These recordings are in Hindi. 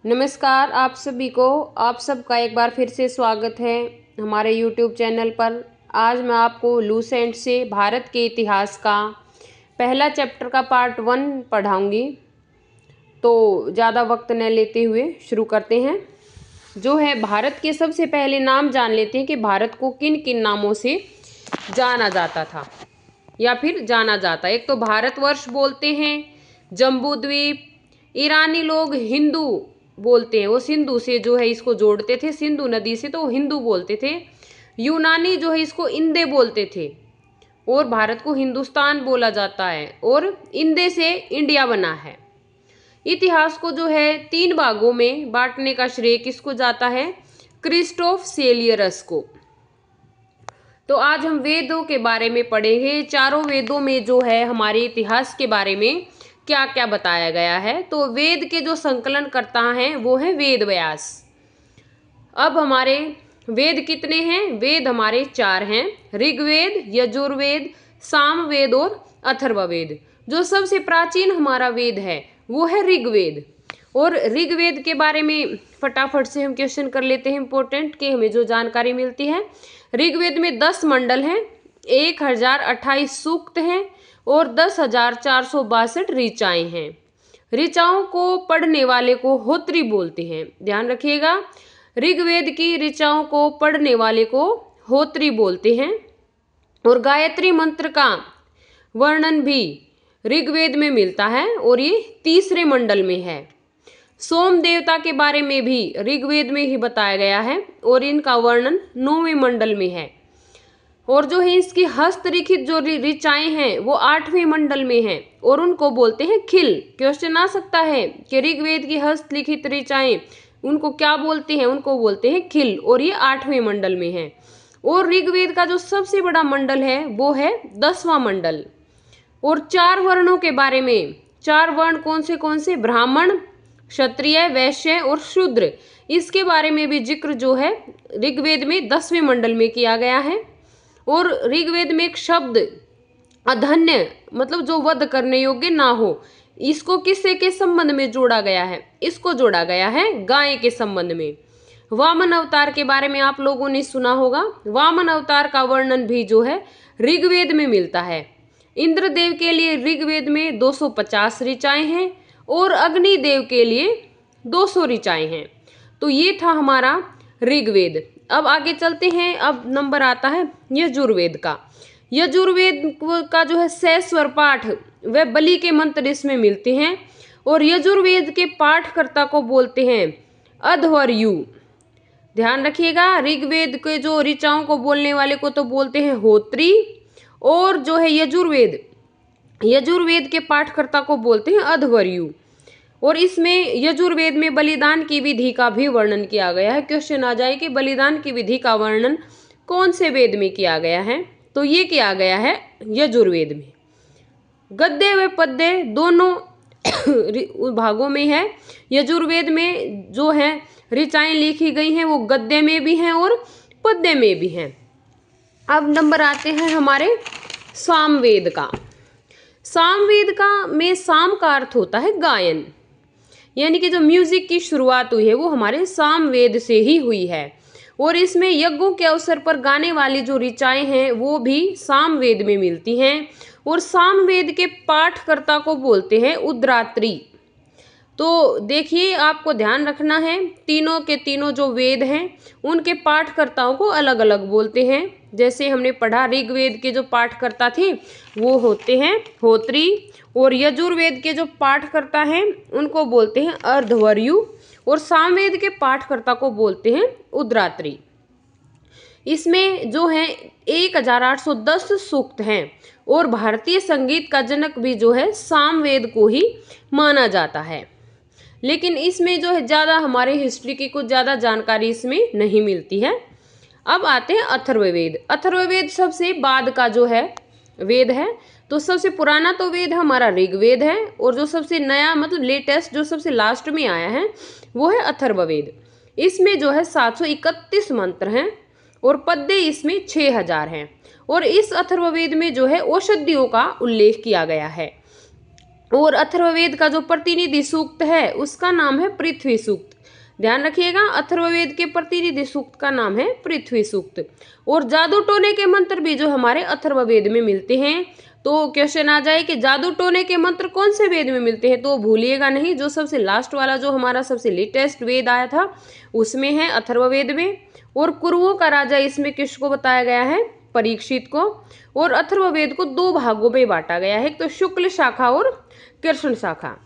नमस्कार आप सभी को। आप सबका एक बार फिर से स्वागत है हमारे YouTube चैनल पर। आज मैं आपको लूसेंट से भारत के इतिहास का पहला चैप्टर का पार्ट 1 पढ़ाऊंगी। तो ज़्यादा वक्त न लेते हुए शुरू करते हैं। जो है भारत के सबसे पहले नाम जान लेते हैं कि भारत को किन किन नामों से जाना जाता था या फिर जाना जाता। एक तो भारतवर्ष बोलते हैं, जम्बू द्वीप, ईरानी लोग हिंदू बोलते हैं, वो सिंधु से जो है इसको जोड़ते थे, सिंधु नदी से, तो वो हिंदू बोलते थे। यूनानी जो है इसको इंदे बोलते थे और भारत को हिंदुस्तान बोला जाता है और इंदे से इंडिया बना है। इतिहास को जो है 3 भागों में बांटने का श्रेय किसको जाता है? क्रिस्टोफ सेलियरस को। तो आज हम वेदों के बारे में पढ़ेंगे। चारों वेदों में जो है हमारे इतिहास के बारे में क्या क्या बताया गया है। तो वेद के जो संकलन करता हैं वो है वेद व्यास। अब हमारे वेद कितने हैं? वेद हमारे 4 हैं, ऋग्वेद, यजुर्वेद, सामवेद और अथर्ववेद। जो सबसे प्राचीन हमारा वेद है वो है ऋग्वेद। और ऋग्वेद के बारे में फटाफट से हम क्वेश्चन कर लेते हैं इंपॉर्टेंट, कि हमें जो जानकारी मिलती है। ऋग्वेद में 10 मंडल हैं, 1028 सूक्त हैं और 10,462 ऋचाएं हैं। ऋचाओं को पढ़ने वाले को होत्री बोलते हैं, ध्यान रखिएगा। ऋग्वेद की ऋचाओं को पढ़ने वाले को होत्री बोलते हैं। और गायत्री मंत्र का वर्णन भी ऋग्वेद में मिलता है और ये 3रे मंडल में है। सोम देवता के बारे में भी ऋग्वेद में ही बताया गया है और इनका वर्णन 9वें मंडल में है। और जो है इसकी हस्तलिखित जो ऋचाएं हैं वो 8वें मंडल में हैं और उनको बोलते हैं खिल। क्वेश्चन आ सकता है कि ऋग्वेद की हस्तलिखित ऋचाएं उनको क्या बोलते हैं? उनको बोलते हैं खिल और ये 8वें मंडल में है। और ऋग्वेद का जो सबसे बड़ा मंडल है वो है 10वां मंडल। और 4 वर्णों के बारे में, 4 वर्ण कौन से? ब्राह्मण, क्षत्रिय, वैश्य और शूद्र। इसके बारे में भी जिक्र जो है ऋग्वेद में 10वें मंडल में किया गया है। और ऋग्वेद में एक शब्द अधन्य, मतलब जो वध करने योग्य ना हो, इसको किससे के संबंध में जोड़ा गया है? इसको जोड़ा गया है गाय के संबंध में। वामन अवतार के बारे में आप लोगों ने सुना होगा। वामन अवतार का वर्णन भी जो है ऋग्वेद में मिलता है। इंद्रदेव के लिए ऋग्वेद में 250 ऋचाएं हैं और अग्निदेव के लिए 200 ऋचाएं हैं। तो ये था हमारा ऋग्वेद। अब आगे चलते हैं। अब नंबर आता है यजुर्वेद का। यजुर्वेद का जो है 6 स्वर पाठ व बलि के मंत्र इसमें मिलते हैं। और यजुर्वेद के पाठकर्ता को बोलते हैं अध्वर्यु। ध्यान रखिएगा, ऋग्वेद के जो ऋचाओं को बोलने वाले को तो बोलते हैं होत्री, और जो है यजुर्वेद के पाठकर्ता को बोलते हैं अध्वर्यु। और इसमें यजुर्वेद में बलिदान की विधि का भी वर्णन किया गया है। क्वेश्चन आ जाए कि बलिदान की विधि का वर्णन कौन से वेद में किया गया है? तो ये किया गया है यजुर्वेद में। गद्य व पद्य दोनों भागों में है। यजुर्वेद में जो है ऋचाएं लिखी गई हैं वो गद्य में भी हैं और पद्य में भी हैं। अब नंबर आते हैं हमारे सामवेद का। सामवेद का में साम का अर्थ होता है गायन, यानी कि जो म्यूजिक की शुरुआत हुई है वो हमारे सामवेद से ही हुई है। और इसमें यज्ञों के अवसर पर गाने वाली जो ऋचाएं हैं वो भी सामवेद में मिलती हैं। और सामवेद के पाठकर्ता को बोलते हैं उद्रात्री। तो देखिए, आपको ध्यान रखना है, तीनों के तीनों जो वेद हैं उनके पाठकर्ताओं को अलग अलग बोलते हैं। जैसे हमने पढ़ा, ऋग्वेद के जो पाठकर्ता थे वो होते हैं होत्री, और यजुर्वेद के जो पाठकर्ता हैं उनको बोलते हैं अर्धवर्यु, और सामवेद के पाठकर्ता को बोलते हैं उद्रात्री। इसमें जो है 1810 सूक्त हैं और भारतीय संगीत का जनक भी जो है सामवेद को ही माना जाता है। लेकिन इसमें जो है ज़्यादा हमारे हिस्ट्री की कुछ ज़्यादा जानकारी इसमें नहीं मिलती है। अब आते हैं अथर्ववेद। अथर्ववेद सबसे बाद का जो है वेद है। तो सबसे पुराना तो वेद हमारा ऋग्वेद है, और जो सबसे नया मतलब लेटेस्ट जो सबसे लास्ट में आया है वो है अथर्ववेद। इसमें जो है 731 मंत्र हैं और पद्य इसमें 6000 हैं। और इस अथर्ववेद में जो है औषधियों का उल्लेख किया गया है। और अथर्ववेद का जो प्रतिनिधि सूक्त है उसका नाम है पृथ्वी सूक्त। ध्यान रखिएगा, अथर्ववेद के प्रतिनिधि सूक्त का नाम है पृथ्वी सूक्त। और जादू टोने के मंत्र भी जो हमारे अथर्ववेद में मिलते हैं। तो क्वेश्चन आ जाए कि जादू टोने के मंत्र कौन से वेद में मिलते हैं, तो भूलिएगा नहीं, जो सबसे लास्ट वाला जो हमारा सबसे लेटेस्ट वेद आया था उसमें है, अथर्ववेद में। और कुरुओं का राजा इसमें किसको बताया गया है, परीक्षित को। और अथर्ववेद को 2 भागों में बांटा गया है, तो शुक्ल शाखा और कृष्ण शाखा।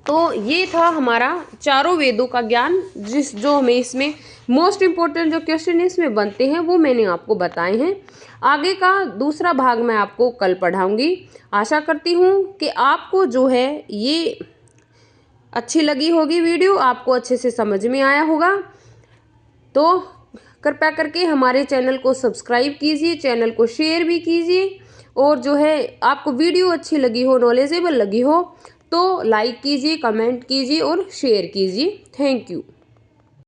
तो ये था हमारा चारों वेदों का ज्ञान, जो हमें इसमें मोस्ट इम्पोर्टेंट जो क्वेश्चन इसमें बनते हैं वो मैंने आपको बताए हैं। आगे का दूसरा भाग मैं आपको कल पढ़ाऊंगी। आशा करती हूँ कि आपको जो है ये अच्छी लगी होगी वीडियो, आपको अच्छे से समझ में आया होगा। तो कृपया करके हमारे चैनल को सब्सक्राइब कीजिए, चैनल को शेयर भी कीजिए, और जो है आपको वीडियो अच्छी लगी हो, नॉलेजेबल लगी हो तो लाइक कीजिए, कमेंट कीजिए और शेयर कीजिए। Thank you.